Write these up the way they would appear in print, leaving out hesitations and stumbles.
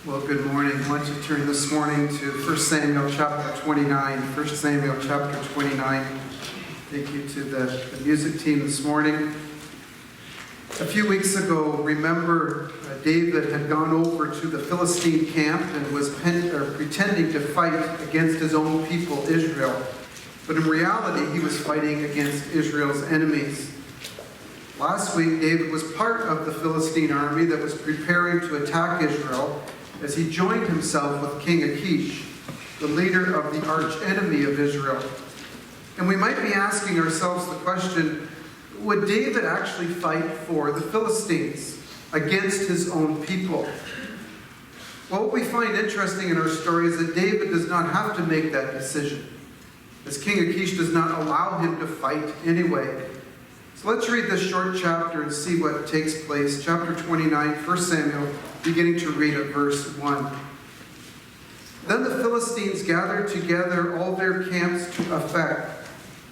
Well, good morning. I want you to turn this morning to 1 Samuel chapter 29. 1 Samuel chapter 29. Take you to the music team this morning. A few weeks ago, remember, David had gone over to the Philistine camp and was pretending to fight against his own people, Israel. But in reality, he was fighting against Israel's enemies. Last week, David was part of the Philistine army that was preparing to attack Israel as he joined himself with King Achish, the leader of the arch-enemy of Israel. And we might be asking ourselves the question, would David actually fight for the Philistines against his own people? Well, what we find interesting in our story is that David does not have to make that decision, as King Achish does not allow him to fight anyway. So let's read this short chapter and see what takes place. Chapter 29, 1 Samuel, beginning to read at verse 1. Then the Philistines gathered together all their camps to Aphek,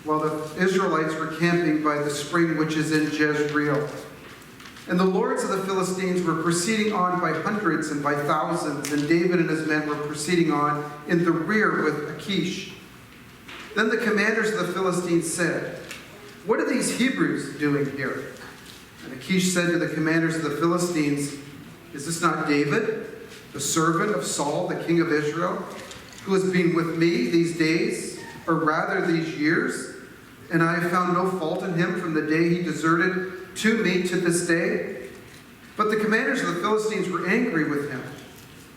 while the Israelites were camping by the spring which is in Jezreel. And the lords of the Philistines were proceeding on by hundreds and by thousands, and David and his men were proceeding on in the rear with Achish. Then the commanders of the Philistines said, "What are these Hebrews doing here?" And Achish said to the commanders of the Philistines, "Is this not David, the servant of Saul, the king of Israel, who has been with me these days, or rather these years? And I have found no fault in him from the day he deserted to me to this day." But the commanders of the Philistines were angry with him.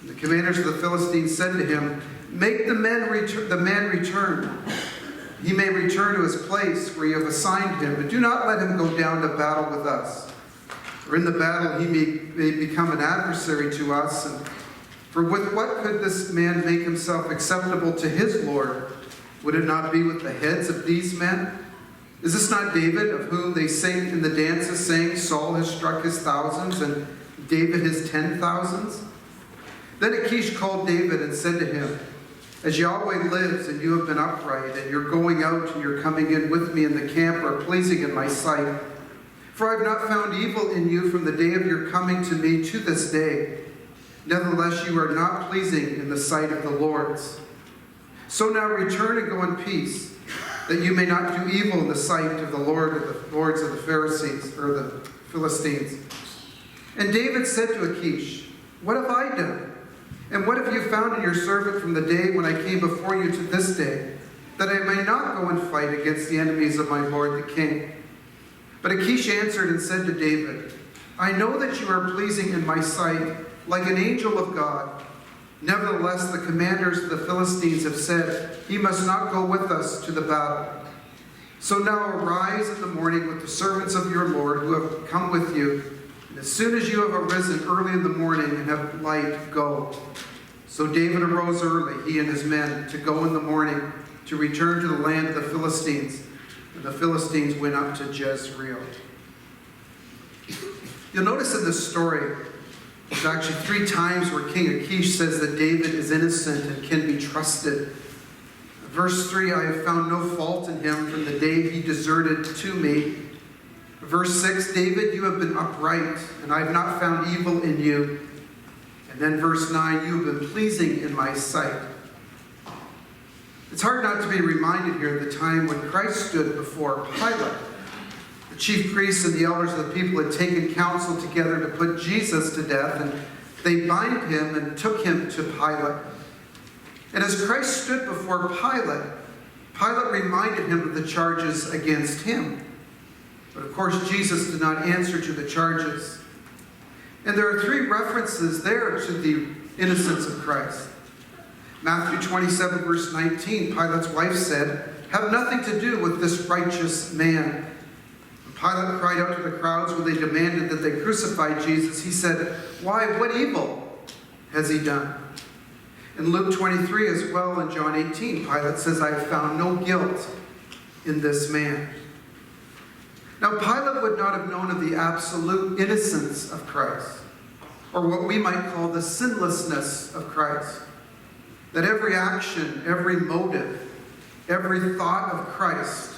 And the commanders of the Philistines said to him, "Make the man return. He may return to his place where you have assigned him, but do not let him go down to battle with us. For in the battle he may become an adversary to us. And for with what could this man make himself acceptable to his Lord? Would it not be with the heads of these men? Is this not David, of whom they sing in the dances, saying, Saul has struck his thousands, and David his 10,000s? Then Achish called David and said to him, "As Yahweh lives, and you have been upright, and your going out and your coming in with me in the camp are pleasing in my sight. For I have not found evil in you from the day of your coming to me to this day. Nevertheless, you are not pleasing in the sight of the Lord's. So now return and go in peace, that you may not do evil in the sight of the lords of the Pharisees," or the Philistines. And David said to Achish, "What have I done? And what have you found in your servant from the day when I came before you to this day, that I may not go and fight against the enemies of my lord the king?" But Achish answered and said to David, "I know that you are pleasing in my sight, like an angel of God. Nevertheless, the commanders of the Philistines have said, he must not go with us to the battle. So now arise in the morning with the servants of your Lord who have come with you, and as soon as you have arisen early in the morning and have light, go." So David arose early, he and his men, to go in the morning, to return to the land of the Philistines. And the Philistines went up to Jezreel. You'll notice in this story, there's actually 3 times where King Achish says that David is innocent and can be trusted. Verse 3, "I have found no fault in him from the day he deserted to me." Verse 6, "David, you have been upright, and I have not found evil in you." And then verse 9, "You have been pleasing in my sight." It's hard not to be reminded here of the time when Christ stood before Pilate. The chief priests and the elders of the people had taken counsel together to put Jesus to death, and they bound him and took him to Pilate. And as Christ stood before Pilate, Pilate reminded him of the charges against him. But of course, Jesus did not answer to the charges. And there are 3 references there to the innocence of Christ. Matthew 27, verse 19, Pilate's wife said, "Have nothing to do with this righteous man." Pilate cried out to the crowds when they demanded that they crucify Jesus. He said, "Why, what evil has he done?" In Luke 23 as well, in John 18, Pilate says, "I have found no guilt in this man." Now, Pilate would not have known of the absolute innocence of Christ, or what we might call the sinlessness of Christ. That every action, every motive, every thought of Christ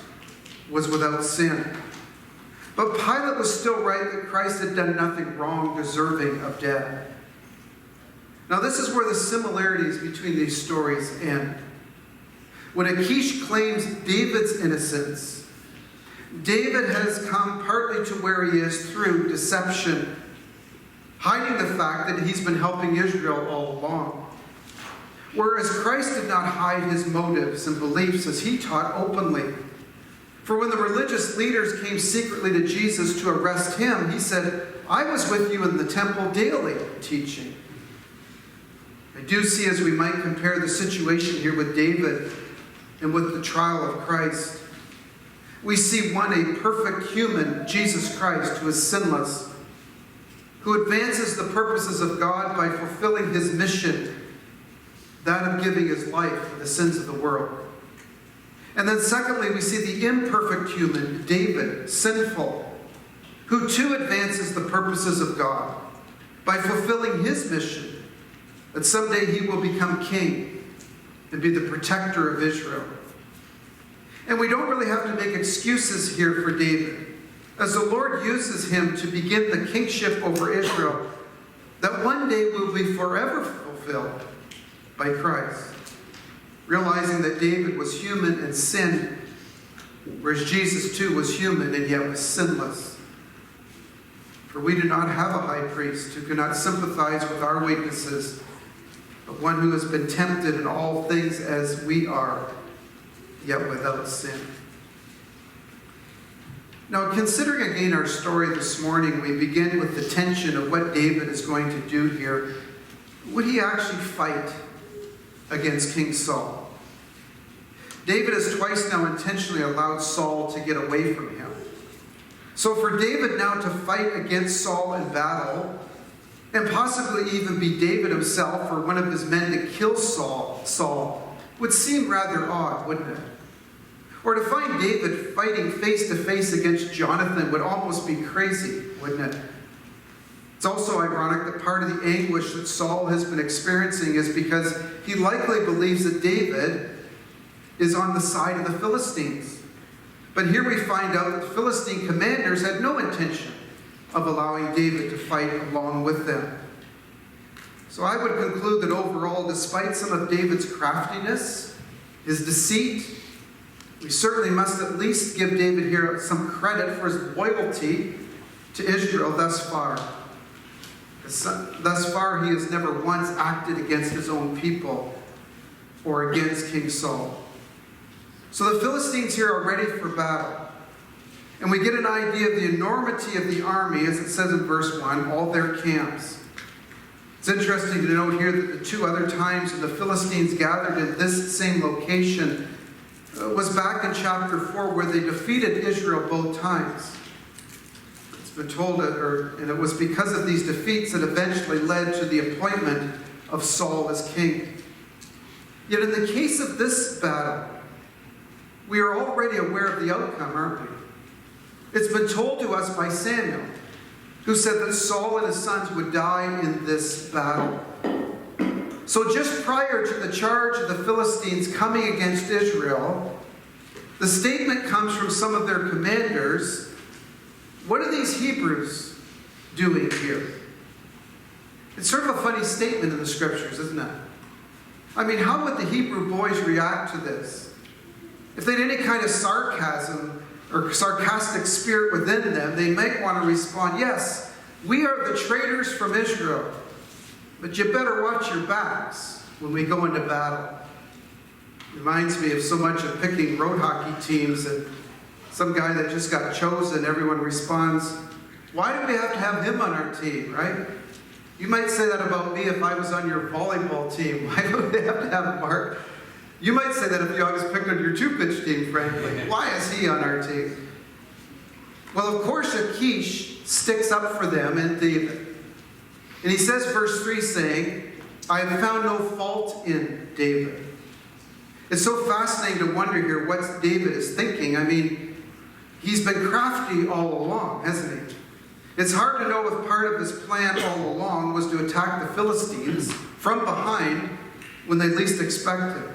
was without sin. But Pilate was still right that Christ had done nothing wrong, deserving of death. Now this is where the similarities between these stories end. When Achish claims David's innocence, David has come partly to where he is through deception, hiding the fact that he's been helping Israel all along. Whereas Christ did not hide his motives and beliefs as he taught openly. For when the religious leaders came secretly to Jesus to arrest him, he said, "I was with you in the temple daily teaching." I do see, as we might compare the situation here with David and with the trial of Christ, we see one, a perfect human, Jesus Christ, who is sinless, who advances the purposes of God by fulfilling his mission, that of giving his life for the sins of the world. And then secondly, we see the imperfect human, David, sinful, who too advances the purposes of God by fulfilling his mission, that someday he will become king and be the protector of Israel. And we don't really have to make excuses here for David, as the Lord uses him to begin the kingship over Israel that one day will be forever fulfilled by Christ. Realizing that David was human and sinned, whereas Jesus too was human and yet was sinless. For we do not have a high priest who cannot sympathize with our weaknesses, but one who has been tempted in all things as we are, yet without sin. Now, considering again our story this morning, we begin with the tension of what David is going to do here. Would he actually fight against King Saul? David has twice now intentionally allowed Saul to get away from him. So for David now to fight against Saul in battle, and possibly even be David himself or one of his men to kill Saul, would seem rather odd, wouldn't it? Or to find David fighting face to face against Jonathan would almost be crazy, wouldn't it? It's also ironic that part of the anguish that Saul has been experiencing is because he likely believes that David is on the side of the Philistines. But here we find out that the Philistine commanders had no intention of allowing David to fight along with them. So I would conclude that overall, despite some of David's craftiness, his deceit, we certainly must at least give David here some credit for his loyalty to Israel thus far. Thus far, he has never once acted against his own people or against King Saul. So the Philistines here are ready for battle. And we get an idea of the enormity of the army, as it says in verse 1, all their camps. It's interesting to note here that the two other times that the Philistines gathered in this same location was back in chapter 4, where they defeated Israel both times. It's been told, and it was because of these defeats that eventually led to the appointment of Saul as king. Yet in the case of this battle, we are already aware of the outcome, aren't we? It's been told to us by Samuel, who said that Saul and his sons would die in this battle. So just prior to the charge of the Philistines coming against Israel, the statement comes from some of their commanders. What are these Hebrews doing here? It's sort of a funny statement in the scriptures, isn't it? I mean, how would the Hebrew boys react to this? If they had any kind of sarcasm or sarcastic spirit within them, they might want to respond, yes, we are the traitors from Israel, but you better watch your backs when we go into battle. Reminds me of so much of picking road hockey teams, and some guy that just got chosen, everyone responds, why do we have to have him on our team, right? You might say that about me if I was on your volleyball team. Why do we have to have Mark? You might say that if I was picked on your two-pitch team, frankly. Why is he on our team? Well, of course, Achish sticks up for them and David. And he says, verse 3, saying, I have found no fault in David. It's so fascinating to wonder here what David is thinking. I mean, he's been crafty all along, hasn't he? It's hard to know if part of his plan all along was to attack the Philistines from behind when they least expected.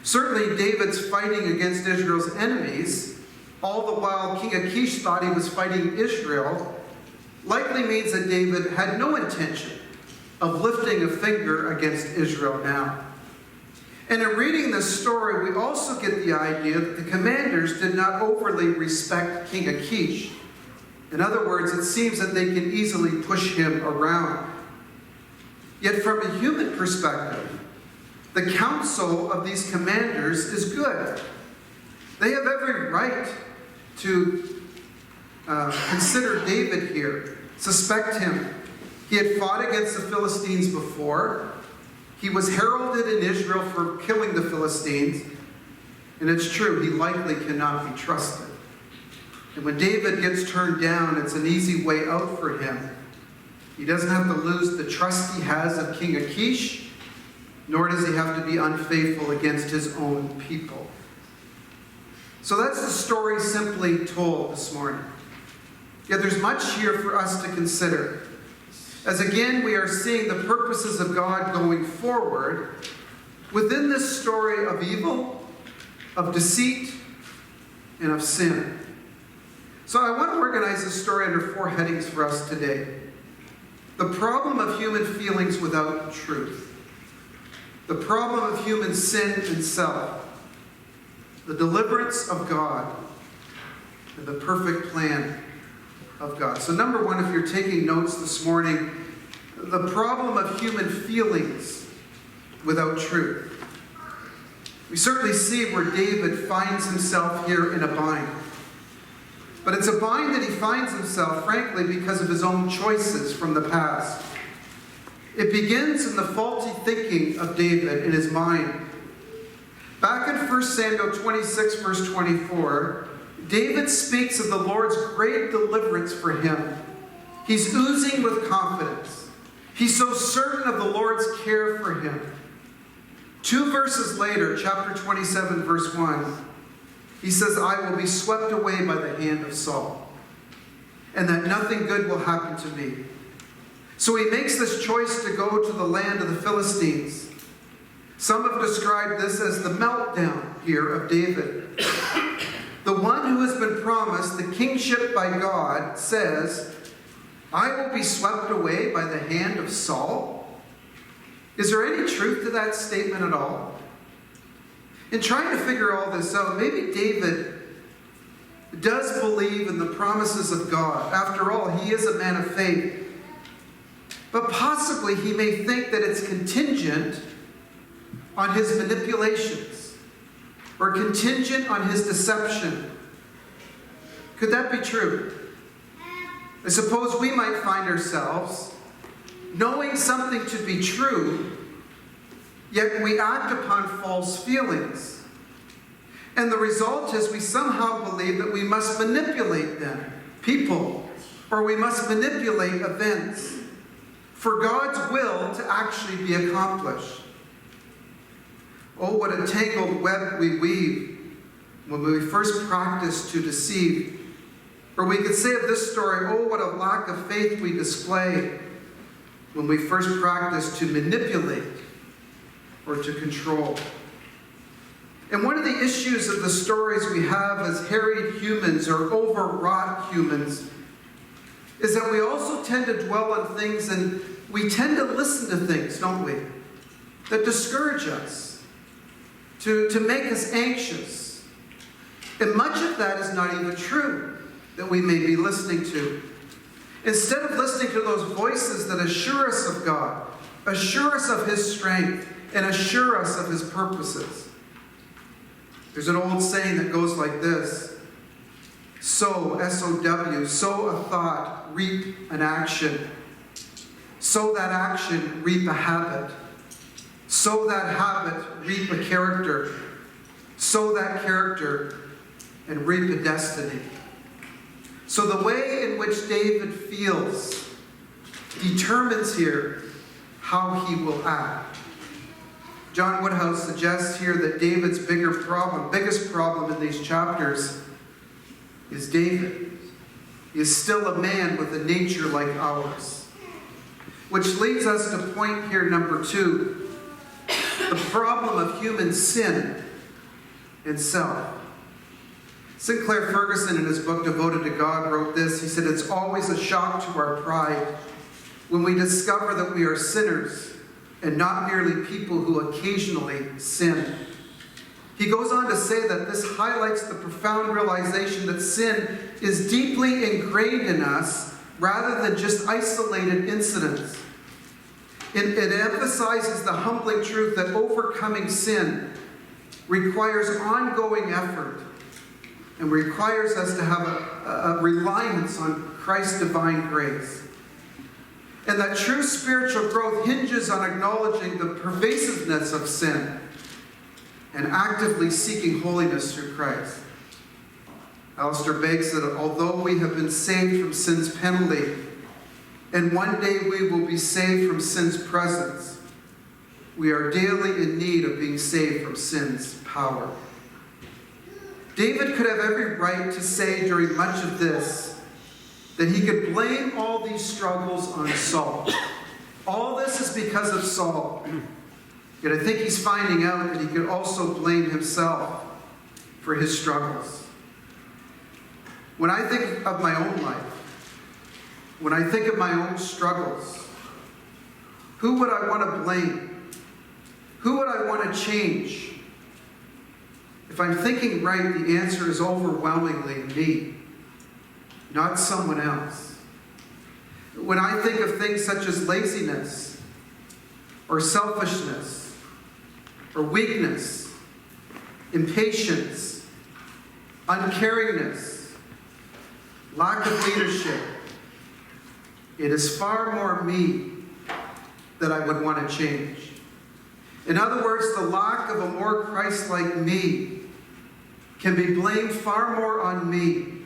Certainly, David's fighting against Israel's enemies, all the while King Achish thought he was fighting Israel, likely means that David had no intention of lifting a finger against Israel now. And in reading this story, we also get the idea that the commanders did not overly respect King Achish. In other words, it seems that they can easily push him around. Yet from a human perspective, the counsel of these commanders is good. They have every right to consider David here, suspect him. He had fought against the Philistines before. He was heralded in Israel for killing the Philistines. And it's true, he likely cannot be trusted. And when David gets turned down, it's an easy way out for him. He doesn't have to lose the trust he has of King Achish, nor does he have to be unfaithful against his own people. So that's the story simply told this morning. Yet there's much here for us to consider. As again, we are seeing the purposes of God going forward within this story of evil, of deceit, and of sin. So I want to organize this story under 4 headings for us today. The problem of human feelings without truth. The problem of human sin and self. The deliverance of God. And the perfect plan of God. So number 1, if you're taking notes this morning, the problem of human feelings without truth. We certainly see where David finds himself here in a bind. But it's a bind that he finds himself, frankly, because of his own choices from the past. It begins in the faulty thinking of David in his mind. Back in 1 Samuel 26, verse 24, David speaks of the Lord's great deliverance for him. He's oozing with confidence. He's so certain of the Lord's care for him. 2 verses later, chapter 27, verse 1, he says, I will be swept away by the hand of Saul, and that nothing good will happen to me. So he makes this choice to go to the land of the Philistines. Some have described this as the meltdown here of David. The one who has been promised the kingship by God says, I will be swept away by the hand of Saul. Is there any truth to that statement at all? In trying to figure all this out, maybe David does believe in the promises of God. After all, he is a man of faith. But possibly he may think that it's contingent on his manipulations or contingent on his deception. Could that be true? I suppose we might find ourselves knowing something to be true, yet we act upon false feelings. And the result is we somehow believe that we must manipulate them, people, or we must manipulate events for God's will to actually be accomplished. Oh, what a tangled web we weave when we first practice to deceive. Or we could say of this story, oh, what a lack of faith we display when we first practice to manipulate or to control. And one of the issues of the stories we have as harried humans or overwrought humans is that we also tend to dwell on things and we tend to listen to things, don't we, that discourage us, to make us anxious. And much of that is not even true that we may be listening to. Instead of listening to those voices that assure us of God, assure us of His strength, and assure us of His purposes. There's an old saying that goes like this: sow, S-O-W, sow a thought, reap an action. Sow that action, reap a habit. Sow that habit, reap a character. Sow that character, and reap a destiny. So the way in which David feels determines here how he will act. John Woodhouse suggests here that David's biggest problem in these chapters is David. He is still a man with a nature like ours. Which leads us to point here number 2, the problem of human sin and self. Sinclair Ferguson, in his book Devoted to God, wrote this. He said, it's always a shock to our pride when we discover that we are sinners and not merely people who occasionally sin. He goes on to say that this highlights the profound realization that sin is deeply ingrained in us rather than just isolated incidents. It emphasizes the humbling truth that overcoming sin requires ongoing effort and requires us to have a reliance on Christ's divine grace. And that true spiritual growth hinges on acknowledging the pervasiveness of sin and actively seeking holiness through Christ. Alistair Begg said, although we have been saved from sin's penalty, and one day we will be saved from sin's presence, we are daily in need of being saved from sin's power. David could have every right to say during much of this that he could blame all these struggles on Saul. All this is because of Saul. Yet I think he's finding out that he could also blame himself for his struggles. When I think of my own life, when I think of my own struggles, who would I want to blame? Who would I want to change? If I'm thinking right, the answer is overwhelmingly me, not someone else. When I think of things such as laziness, or selfishness, or weakness, impatience, uncaringness, lack of leadership, it is far more me that I would want to change. In other words, the lack of a more Christ-like me can be blamed far more on me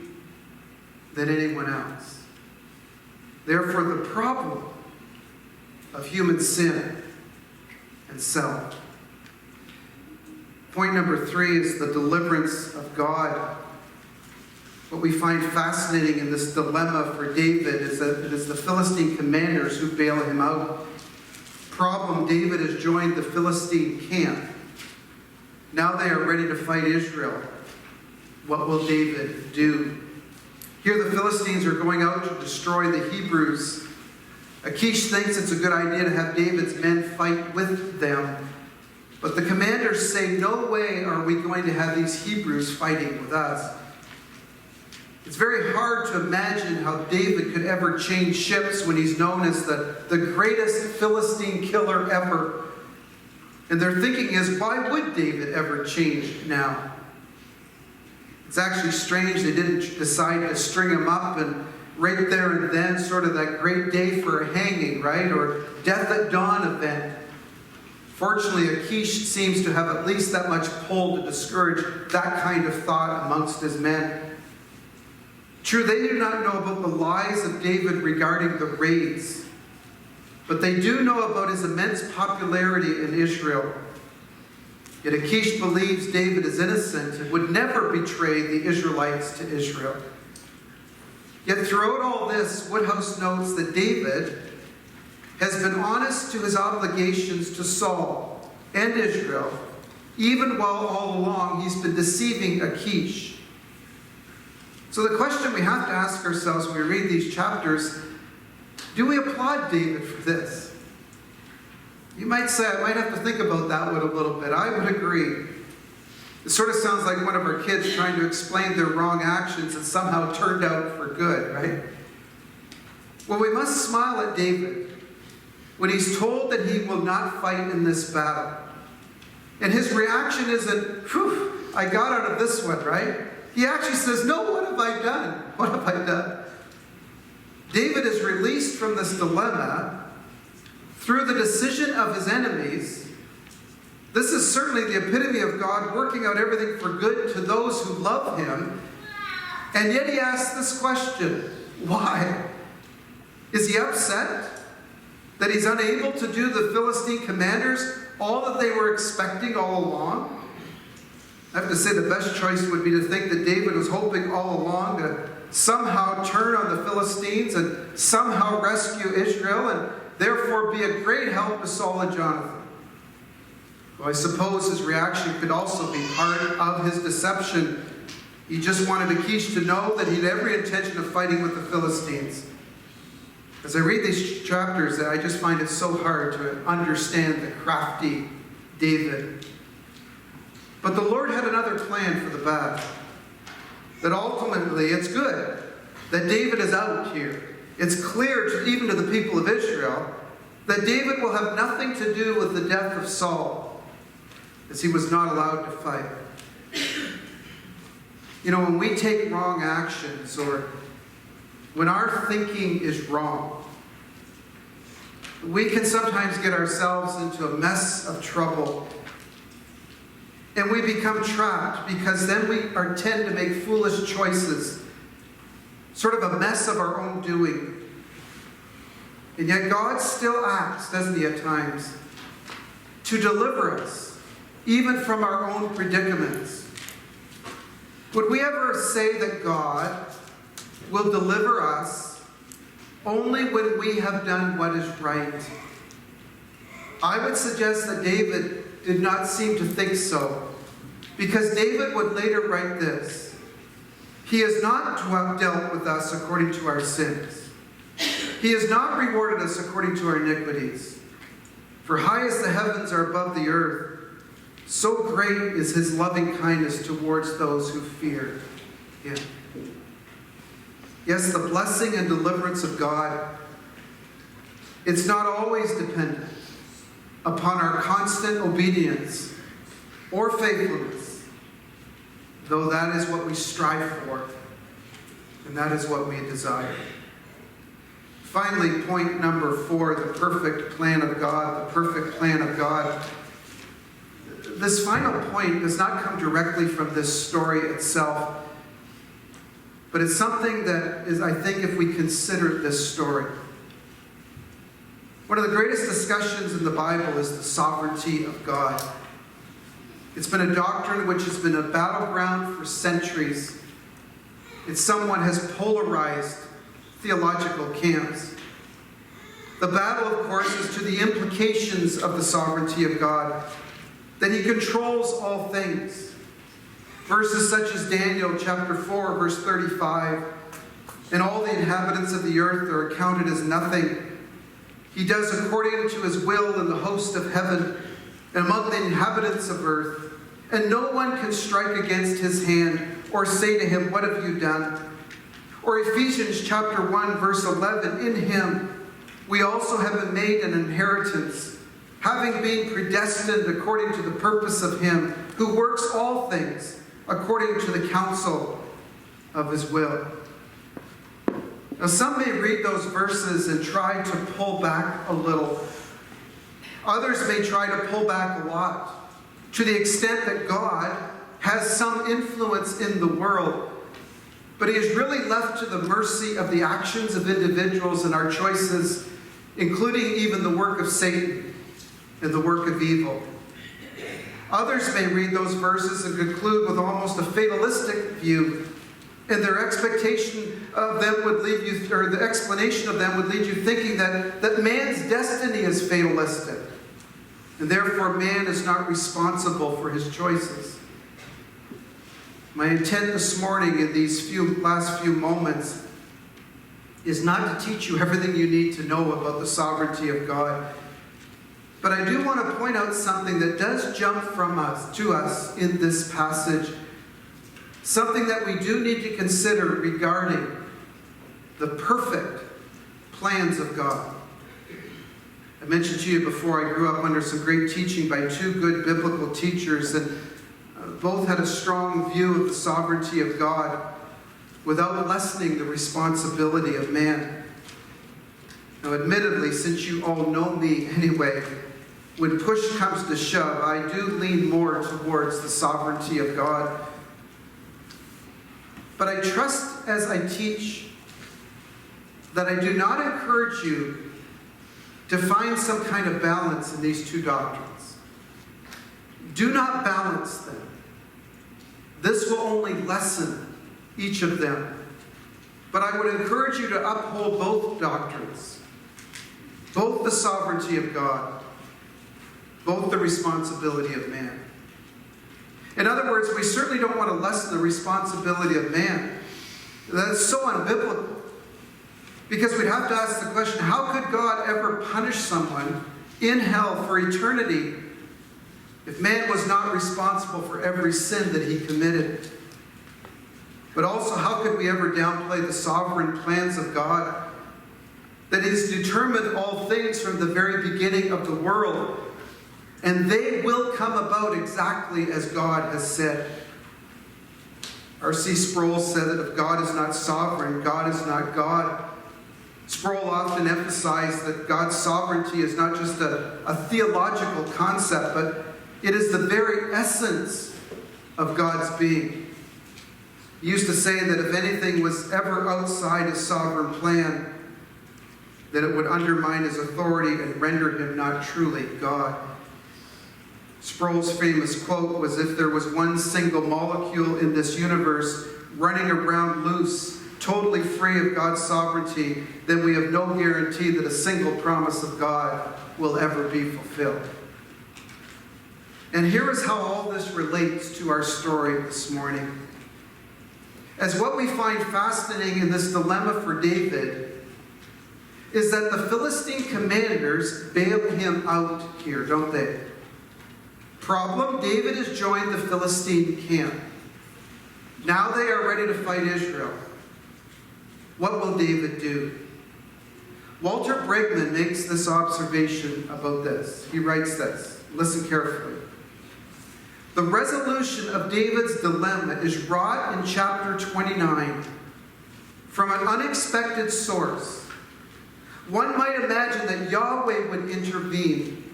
than anyone else. Therefore, the problem of human sin and self. Point number 3 is the deliverance of God. What we find fascinating in this dilemma for David is that it is the Philistine commanders who bail him out. Problem, David has joined the Philistine camp. Now they are ready to fight Israel. What will David do? Here the Philistines are going out to destroy the Hebrews. Achish thinks it's a good idea to have David's men fight with them. But the commanders say, no way are we going to have these Hebrews fighting with us. It's very hard to imagine how David could ever change ships when he's known as the greatest Philistine killer ever. And their thinking is, why would David ever change now? It's actually strange they didn't decide to string him up and right there and then, sort of that great day for a hanging, right? Or death at dawn event. Fortunately, Achish seems to have at least that much pull to discourage that kind of thought amongst his men. True, they do not know about the lies of David regarding the raids, but they do know about his immense popularity in Israel. Yet Achish believes David is innocent and would never betray the Israelites to Israel. Yet throughout all this, Woodhouse notes that David has been honest to his obligations to Saul and Israel, even while all along he's been deceiving Achish. So the question we have to ask ourselves when we read these chapters, do we applaud David for this? You might say, I might have to think about that one a little bit. I would agree. It sort of sounds like one of our kids trying to explain their wrong actions and somehow turned out for good, right? Well, we must smile at David when he's told that he will not fight in this battle. And his reaction isn't, whew, I got out of this one, right? He actually says, no, what have I done? What have I done? David is released from this dilemma through the decision of his enemies. This is certainly the epitome of God working out everything for good to those who love him. And yet he asks this question, why? Is he upset that he's unable to do the Philistine commanders all that they were expecting all along? I have to say the best choice would be to think that David was hoping all along to somehow turn on the Philistines and somehow rescue Israel and therefore be a great help to Saul and Jonathan. Well, I suppose his reaction could also be part of his deception. He just wanted Achish to know that he had every intention of fighting with the Philistines. As I read these chapters, I just find it so hard to understand the crafty David. But the Lord had another plan for the battle. That ultimately it's good that David is out here. It's clear, even to the people of Israel, that David will have nothing to do with the death of Saul, as he was not allowed to fight. You know, when we take wrong actions, or when our thinking is wrong, we can sometimes get ourselves into a mess of trouble. And we become trapped because then we tend to make foolish choices, sort of a mess of our own doing. And yet God still acts, doesn't he, at times, to deliver us, even from our own predicaments. Would we ever say that God will deliver us only when we have done what is right? I would suggest that David did not seem to think so, because David would later write this: "He has not dealt with us according to our sins. He has not rewarded us according to our iniquities. For high as the heavens are above the earth, so great is his loving kindness towards those who fear him." Yes, the blessing and deliverance of God, it's not always dependent upon our constant obedience or faithfulness, though that is what we strive for, and that is what we desire. Finally, point number 4, the perfect plan of God, the perfect plan of God. This final point does not come directly from this story itself, but it's something that is, I think, if we consider this story. One of the greatest discussions in the Bible is the sovereignty of God. It's been a doctrine which has been a battleground for centuries. It's somewhat has polarized theological camps. The battle, of course, is to the implications of the sovereignty of God, that he controls all things. Verses such as Daniel chapter 4, verse 35, "And all the inhabitants of the earth are accounted as nothing. He does according to his will in the host of heaven and among the inhabitants of earth, and no one can strike against his hand or say to him, 'What have you done?'" Or Ephesians chapter 1, verse 11, "In him we also have been made an inheritance, having been predestined according to the purpose of him who works all things according to the counsel of his will." Now, some may read those verses and try to pull back a little. Others may try to pull back a lot, to the extent that God has some influence in the world, but he is really left to the mercy of the actions of individuals and our choices, including even the work of Satan and the work of evil. Others may read those verses and conclude with almost a fatalistic view, and their expectation of them would leave you, or the explanation of them would lead you thinking that man's destiny is fatalistic, and therefore man is not responsible for his choices. My intent this morning in these last few moments is not to teach you everything you need to know about the sovereignty of God, but I do want to point out something that does jump from us to us in this passage, something that we do need to consider regarding the perfect plans of God. I mentioned to you before, I grew up under some great teaching by two good biblical teachers, and both had a strong view of the sovereignty of God without lessening the responsibility of man. Now, admittedly, since you all know me anyway, when push comes to shove, I do lean more towards the sovereignty of God. But I trust as I teach that I do not encourage you to find some kind of balance in these two doctrines. Do not balance them. This will only lessen each of them. But I would encourage you to uphold both doctrines, both the sovereignty of God, both the responsibility of man. In other words, we certainly don't want to lessen the responsibility of man. That is so unbiblical. Because we'd have to ask the question, how could God ever punish someone in hell for eternity if man was not responsible for every sin that he committed? But also, how could we ever downplay the sovereign plans of God, that He's determined all things from the very beginning of the world, and they will come about exactly as God has said. R.C. Sproul said that if God is not sovereign, God is not God. Sproul often emphasized that God's sovereignty is not just a theological concept, but it is the very essence of God's being. He used to say that if anything was ever outside His sovereign plan, that it would undermine His authority and render Him not truly God. Sproul's famous quote was, "If there was one single molecule in this universe running around loose, totally free of God's sovereignty, then we have no guarantee that a single promise of God will ever be fulfilled." And here is how all this relates to our story this morning. As what we find fascinating in this dilemma for David is that the Philistine commanders bail him out here, don't they? Problem, David has joined the Philistine camp. Now they are ready to fight Israel. What will David do? Walter Bregman makes this observation about this. He writes this. Listen carefully. The resolution of David's dilemma is wrought in chapter 29 from an unexpected source. One might imagine that Yahweh would intervene,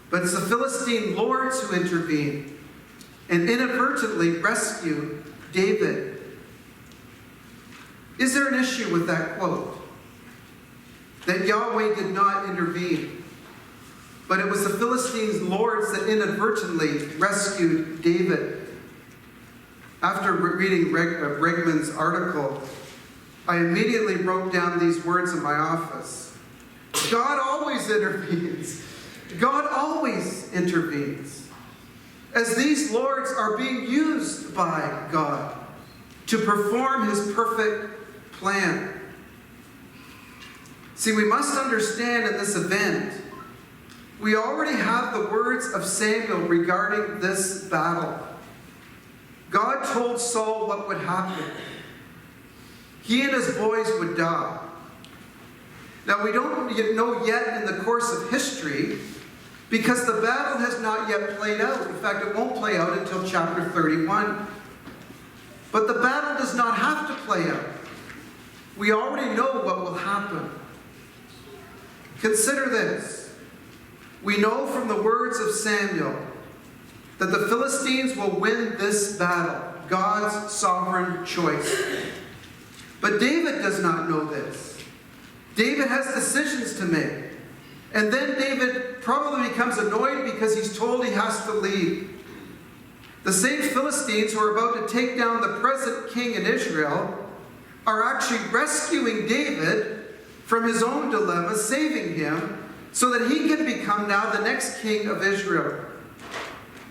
but it's the Philistine lords who intervene and inadvertently rescue David. Is there an issue with that quote? That Yahweh did not intervene, but it was the Philistines' lords that inadvertently rescued David. After reading Bregman's article, I immediately wrote down these words in my office. God always intervenes. God always intervenes. As these lords are being used by God to perform His perfect plan. See, we must understand in this event, we already have the words of Samuel regarding this battle. God told Saul what would happen. He and his boys would die. Now, we don't know yet in the course of history, because the battle has not yet played out. In fact, it won't play out until chapter 31. But the battle does not have to play out. We already know what will happen. Consider this. We know from the words of Samuel that the Philistines will win this battle, God's sovereign choice. But David does not know this. David has decisions to make. And then David probably becomes annoyed because he's told he has to leave. The same Philistines who are about to take down the present king in Israel are actually rescuing David from his own dilemma, saving him, so that he can become now the next king of Israel.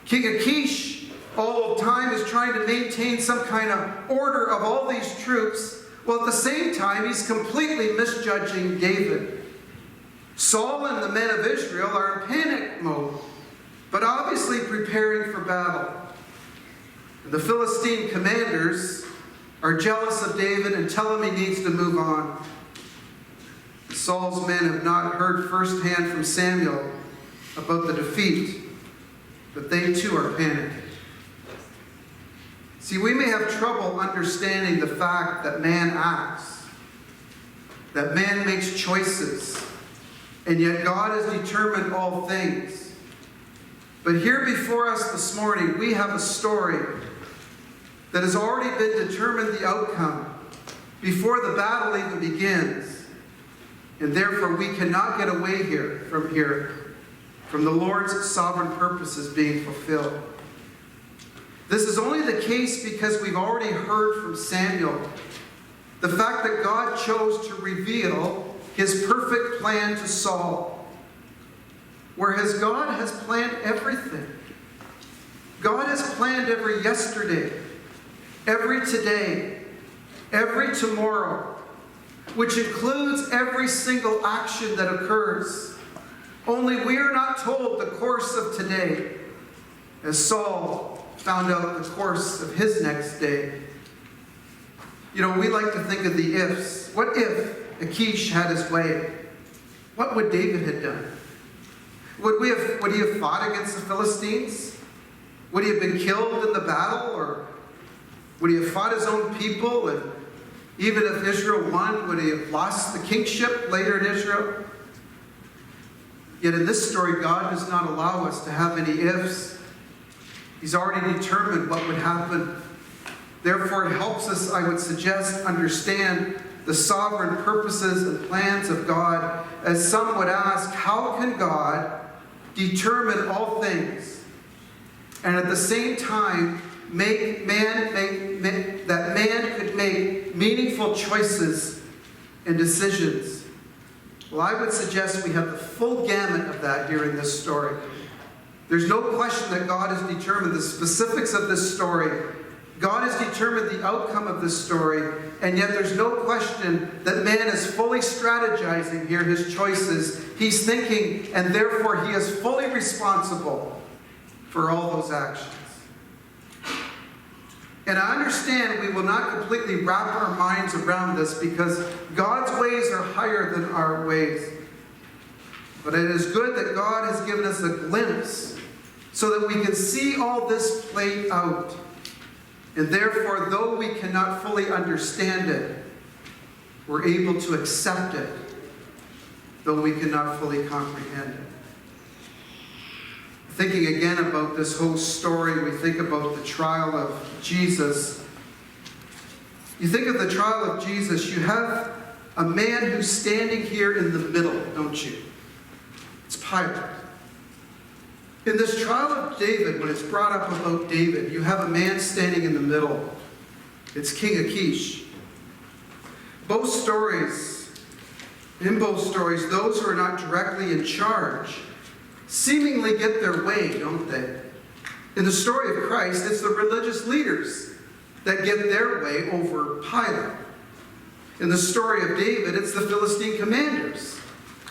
King Achish, all of time, is trying to maintain some kind of order of all these troops, while at the same time he's completely misjudging David. Saul and the men of Israel are in panic mode, but obviously preparing for battle. The Philistine commanders are jealous of David and tell him he needs to move on. Saul's men have not heard firsthand from Samuel about the defeat, but they too are panicking. See, we may have trouble understanding the fact that man acts, that man makes choices, and yet God has determined all things. But here before us this morning, we have a story that has already been determined the outcome before the battle even begins. And therefore, we cannot get away from the Lord's sovereign purposes being fulfilled. This is only the case because we've already heard from Samuel the fact that God chose to reveal His perfect plan to Saul. Whereas God has planned everything. God has planned every yesterday, every today, every tomorrow, which includes every single action that occurs. Only we are not told the course of today, as Saul found out the course of his next day. You know, we like to think of the ifs. What if Achish had his way? What would David have done? Would he have fought against the Philistines? Would he have been killed in the battle? Or would he have fought his own people? And even if Israel won, would he have lost the kingship later in Israel? Yet in this story, God does not allow us to have any ifs. He's already determined what would happen. Therefore, it helps us, I would suggest, understand the sovereign purposes and plans of God. As some would ask, how can God determine all things and at the same time that man could make meaningful choices and decisions? Well, I would suggest we have the full gamut of that here in this story. There's no question that God has determined the specifics of this story. God has determined the outcome of this story, and yet there's no question that man is fully strategizing here his choices. He's thinking, and therefore he is fully responsible for all those actions. And I understand we will not completely wrap our minds around this because God's ways are higher than our ways. But it is good that God has given us a glimpse so that we can see all this played out. And therefore, though we cannot fully understand it, we're able to accept it, though we cannot fully comprehend it. Thinking again about this whole story, we think about the trial of Jesus. You think of the trial of Jesus, you have a man who's standing here in the middle, don't you? It's Pilate. In this trial of David, when it's brought up about David, you have a man standing in the middle. It's King Achish. In both stories, those who are not directly in charge seemingly get their way, don't they? In the story of Christ, it's the religious leaders that get their way over Pilate. In the story of David, it's the Philistine commanders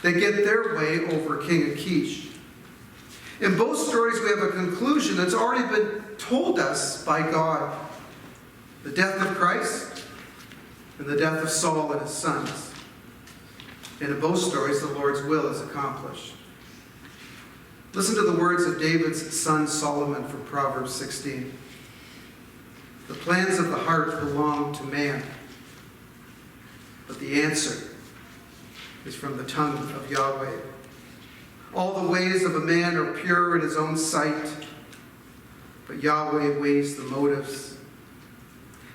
that get their way over King Achish. In both stories, we have a conclusion that's already been told us by God. The death of Christ and the death of Saul and his sons. And in both stories, the Lord's will is accomplished. Listen to the words of David's son Solomon from Proverbs 16. The plans of the heart belong to man, but the answer is from the tongue of Yahweh. All the ways of a man are pure in his own sight, but Yahweh weighs the motives.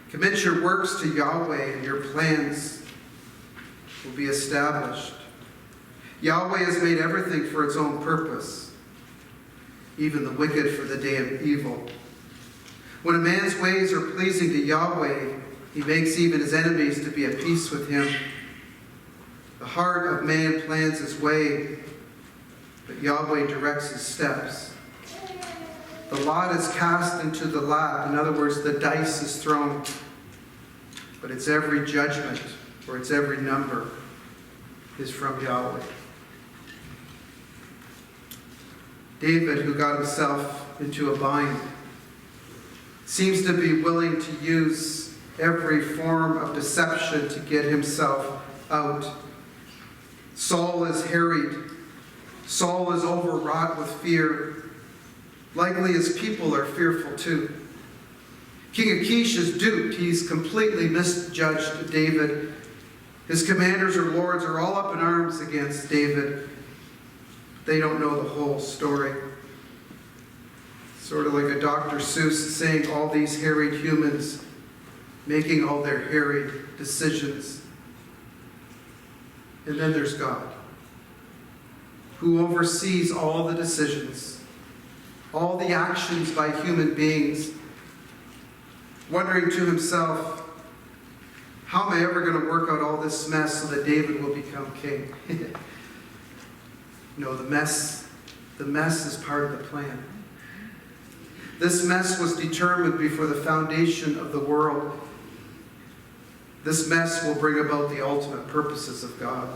Commit your works to Yahweh, and your plans will be established. Yahweh has made everything for its own purpose, even the wicked for the day of evil. When a man's ways are pleasing to Yahweh, he makes even his enemies to be at peace with him. The heart of man plans his way, but Yahweh directs his steps. The lot is cast into the lap. In other words, the dice is thrown. But its every judgment, or its every number, is from Yahweh. David, who got himself into a bind, seems to be willing to use every form of deception to get himself out. Saul is harried. Saul is overwrought with fear. Likely his people are fearful too. King Achish is duped. He's completely misjudged David. His commanders or lords are all up in arms against David. They don't know the whole story. Sort of like a Dr. Seuss saying all these harried humans making all their harried decisions. And then there's God, who oversees all the decisions, all the actions by human beings, wondering to himself, how am I ever going to work out all this mess so that David will become king? No, the mess is part of the plan. This mess was determined before the foundation of the world. this mess will bring about the ultimate purposes of God.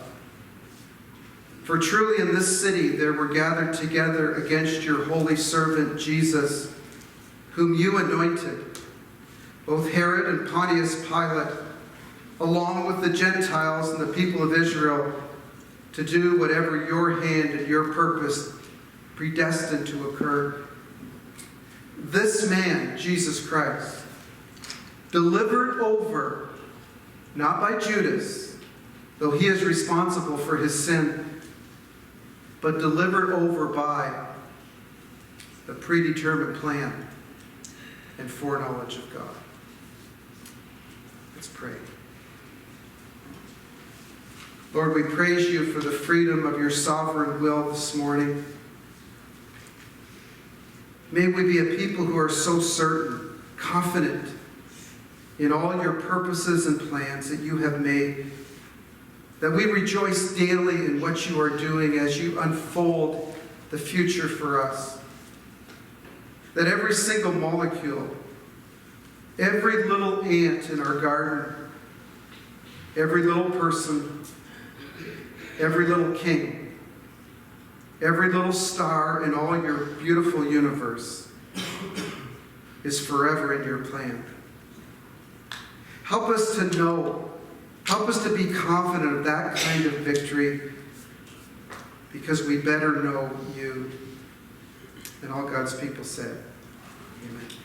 For truly in this city there were gathered together against your holy servant Jesus, whom you anointed, both Herod and Pontius Pilate, along with the Gentiles and the people of Israel, to do whatever your hand and your purpose predestined to occur. This man, Jesus Christ, delivered over, not by Judas, though he is responsible for his sin, but delivered over by the predetermined plan and foreknowledge of God. Let's pray. Lord, we praise you for the freedom of your sovereign will this morning. May we be a people who are so certain, confident in all your purposes and plans that you have made, that we rejoice daily in what you are doing as you unfold the future for us. That every single molecule, every little ant in our garden, every little person, every little king, every little star in all your beautiful universe is forever in your plan. Help us to know, help us to be confident of that kind of victory, because we better know you. And all God's people said, amen.